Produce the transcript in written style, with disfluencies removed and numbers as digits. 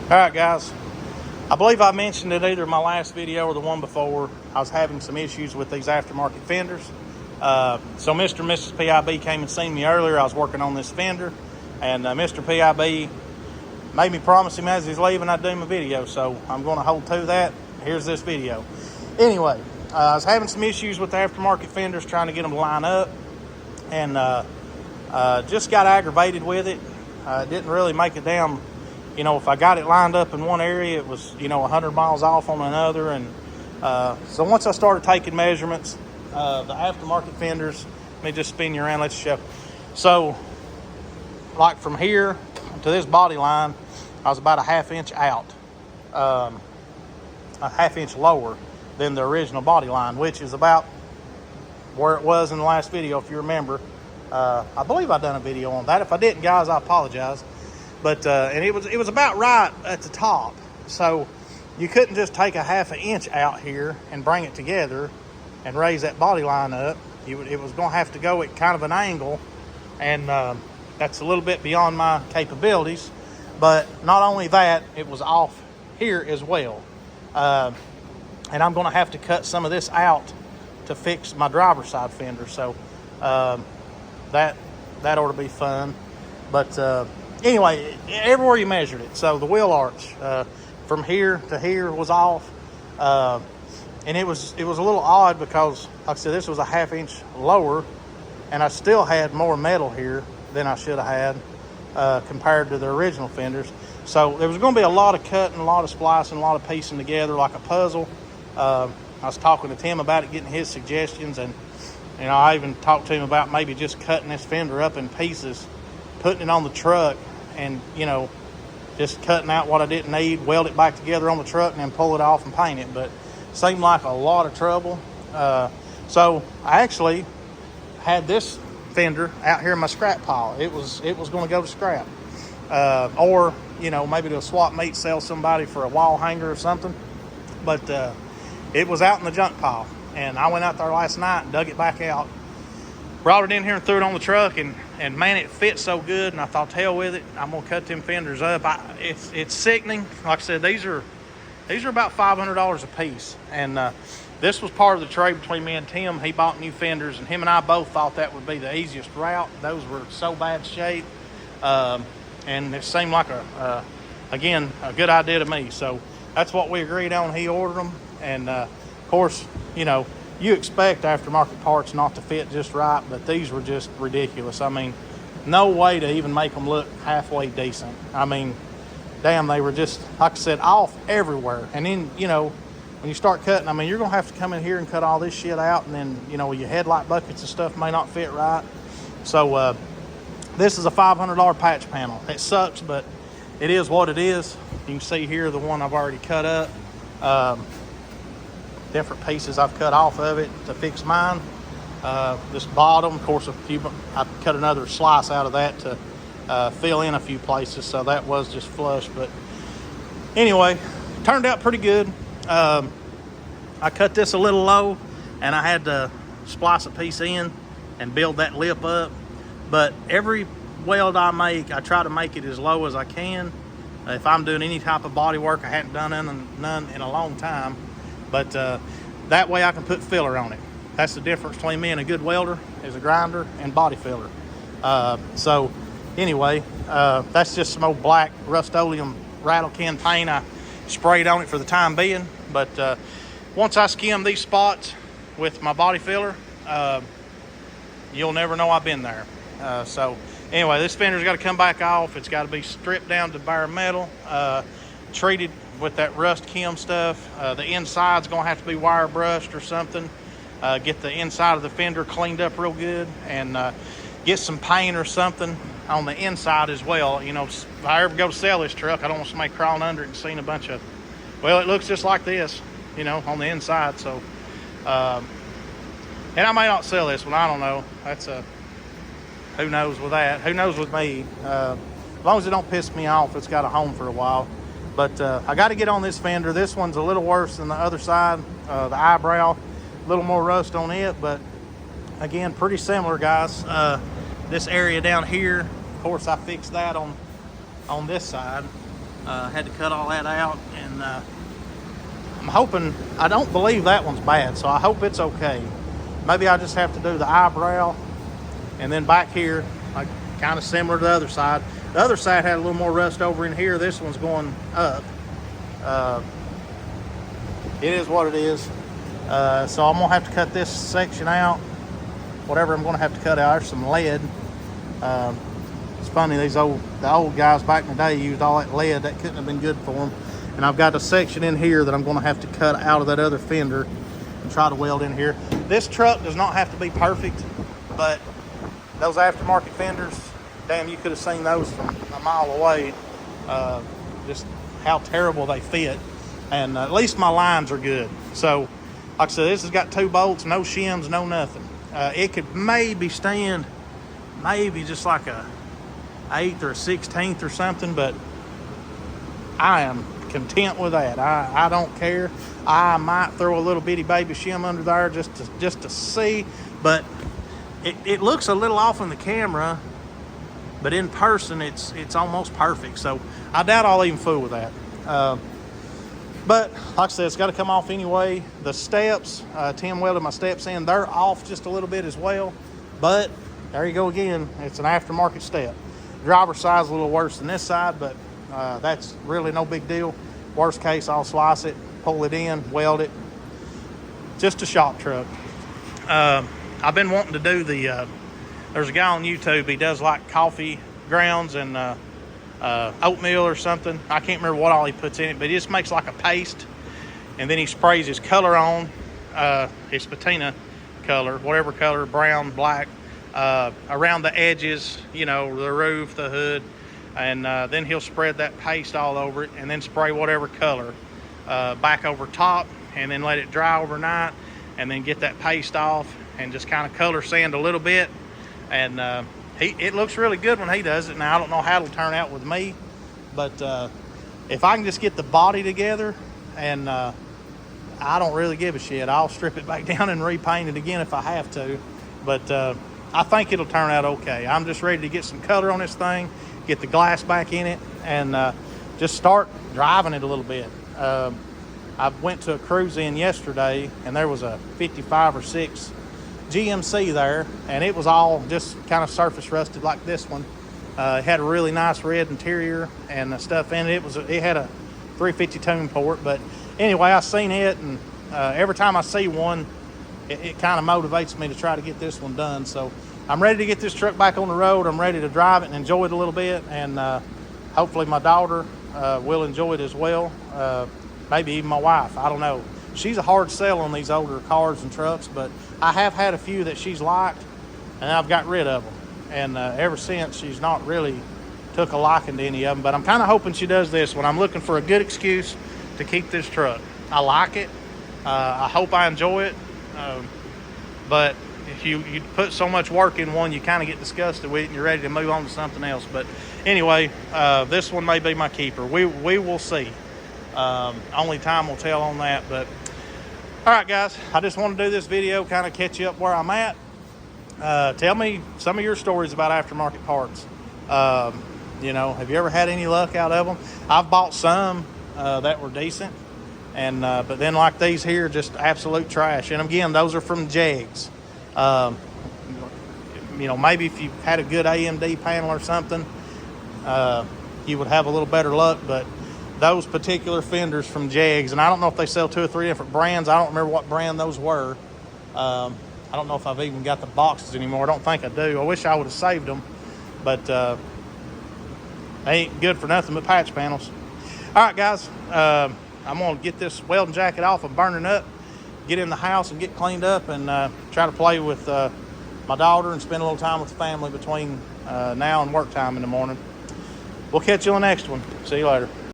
All right, guys. I believe I mentioned in either my last video or the one before, I was having some issues with these aftermarket fenders. So Mr. and Mrs. PIB came and seen me earlier. I was working on this fender, and Mr. PIB made me promise him as he's leaving I'd do him a video. So I'm going to hold to that. Here's this video. Anyway, I was having some issues with the aftermarket fenders, trying to get them to line up, and just got aggravated with it. Didn't really make it down. You know, if I got it lined up in one area, it was, 100 miles off on another. And so once I started taking measurements, the aftermarket fenders, let me just spin you around, let you show. So, like from here to this body line, I was about a half inch out, a half inch lower than the original body line, which is about where it was in the last video, if you remember. I believe I done a video on that. If I didn't, guys, I apologize. But and it was about right at the top, so you couldn't just take a half an inch out here and bring it together and raise that body line up. It was going to have to go at kind of an angle, and that's a little bit beyond my capabilities. But not only that, it was off here as well, and I'm going to have to cut some of this out to fix my driver's side fender. So that ought to be fun. But anyway, everywhere you measured it. So the wheel arch from here to here was off, and it was a little odd because, like I said, this was a half inch lower, and I still had more metal here than I should have had compared to the original fenders. So there was going to be a lot of cutting, a lot of splicing, a lot of piecing together like a puzzle. I was talking to Tim about it, getting his suggestions, and I even talked to him about maybe just cutting this fender up in pieces, putting it on the truck, and just cutting out what I didn't need, weld it back together on the truck, and then pull it off and paint it. But it seemed like a lot of trouble. So I actually had this fender out here in my scrap pile. It was going to go to scrap, or maybe to a swap meet, sell somebody for a wall hanger or something. But it was out in the junk pile, and I went out there last night and dug it back out, brought it in here and threw it on the truck, and man, it fit so good, and I thought, hell with it, I'm gonna cut them fenders up. It's sickening. Like I said, these are about $500 a piece, and this was part of the trade between me and Tim. He bought new fenders, and him and I both thought that would be the easiest route. Those were so bad shape, and it seemed like again a good idea to me. So that's what we agreed on. He ordered them, and of course, you expect aftermarket parts not to fit just right, but these were just ridiculous. I mean, no way to even make them look halfway decent. I mean, damn, they were just, like I said, off everywhere. And then, when you start cutting, I mean, you're going to have to come in here and cut all this shit out, and then, your headlight buckets and stuff may not fit right. So this is a $500 patch panel. It sucks, but it is what it is. You can see here the one I've already cut up. Different pieces I've cut off of it to fix mine. This bottom, of course, I cut another slice out of that to fill in a few places, so that was just flush. But anyway, turned out pretty good. I cut this a little low, and I had to splice a piece in and build that lip up. But every weld I make, I try to make it as low as I can. If I'm doing any type of body work, I hadn't done none in a long time. But that way I can put filler on it. That's the difference between me and a good welder, is a grinder and body filler. So anyway, that's just some old black Rust-Oleum rattle can paint I sprayed on it for the time being. But once I skim these spots with my body filler, you'll never know I've been there. So anyway, this fender's got to come back off. It's got to be stripped down to bare metal, treated with that rust chem stuff. The inside's gonna have to be wire brushed or something. Get the inside of the fender cleaned up real good, and get some paint or something on the inside as well. If I ever go to sell this truck, I don't want somebody crawling under it and seeing a bunch of, well, it looks just like this, on the inside. So and I may not sell this one, I don't know. That's who knows with that. Who knows with me. As long as it don't piss me off, it's got a home for a while. But I got to get on this fender. This one's a little worse than the other side, the eyebrow. A little more rust on it, but again, pretty similar, guys. This area down here, of course, I fixed that on this side. Had to cut all that out, and I'm hoping, I don't believe that one's bad, so I hope it's okay. Maybe I just have to do the eyebrow, and then back here, like kind of similar to the other side. The other side had a little more rust over in here. This one's going up. It is what it is. So I'm gonna have to cut this section out. Whatever I'm gonna have to cut out. There's some lead. It's funny, the old guys back in the day used all that lead. That couldn't have been good for them. And I've got a section in here that I'm gonna have to cut out of that other fender and try to weld in here. This truck does not have to be perfect, but those aftermarket fenders, damn, you could have seen those from a mile away. Just how terrible they fit. And at least my lines are good. So, like I said, this has got 2 bolts, no shims, no nothing. It could maybe stand, maybe just like a 1/8 or a 1/16 or something, but I am content with that. I don't care. I might throw a little bitty baby shim under there just to see, but it looks a little off in the camera, but in person it's almost perfect. So I doubt I'll even fool with that. But like I said, it's got to come off anyway. The steps, Tim welded my steps in. They're off just a little bit as well. But there you go again. It's an aftermarket step. Driver's side is a little worse than this side, but that's really no big deal. Worst case, I'll slice it, pull it in, weld it. Just a shop truck. I've been wanting to do the, there's a guy on YouTube, he does like coffee grounds and oatmeal or something. I can't remember what all he puts in it, but he just makes like a paste, and then he sprays his color on, his patina color, whatever color, brown, black, around the edges, you know, the roof, the hood, and then he'll spread that paste all over it, and then spray whatever color back over top, and then let it dry overnight, and then get that paste off and just kind of color sand a little bit. And it looks really good when he does it. Now, I don't know how it'll turn out with me, but if I can just get the body together, and I don't really give a shit, I'll strip it back down and repaint it again if I have to. But I think it'll turn out okay. I'm just ready to get some color on this thing, get the glass back in it, and just start driving it a little bit. I went to a cruise in yesterday, and there was a 55 or 6 GMC there, and it was all just kind of surface rusted like this one. It had a really nice red interior and stuff in it. It had a 350 tune port, but anyway, I seen it, and every time I see one, it kind of motivates me to try to get this one done. So I'm ready to get this truck back on the road. I'm ready to drive it and enjoy it a little bit, and hopefully my daughter will enjoy it as well. Maybe even my wife, I don't know. She's a hard sell on these older cars and trucks, but I have had a few that she's liked, and I've got rid of them. And ever since, she's not really took a liking to any of them. But I'm kind of hoping she does this one. I'm looking for a good excuse to keep this truck. I like it. I hope I enjoy it. But if you put so much work in one, you kind of get disgusted with it, and you're ready to move on to something else. But anyway, this one may be my keeper. We will see. Only time will tell on that. But all right, guys, I just want to do this video, kind of catch you up where I'm at. Tell me some of your stories about aftermarket parts. You know, have you ever had any luck out of them? I've bought some that were decent, and but then like these here, just absolute trash. And again, those are from Jegs. You know, maybe if you had a good AMD panel or something, you would have a little better luck. But those particular fenders from Jegs, and I don't know if they sell 2 or 3 different brands. I don't remember what brand those were. I don't know if I've even got the boxes anymore. I don't think I do. I wish I would have saved them, but they ain't good for nothing but patch panels. All right, guys, I'm going to get this welding jacket off of burning up, get in the house and get cleaned up, and try to play with my daughter and spend a little time with the family between now and work time in the morning. We'll catch you on the next one. See you later.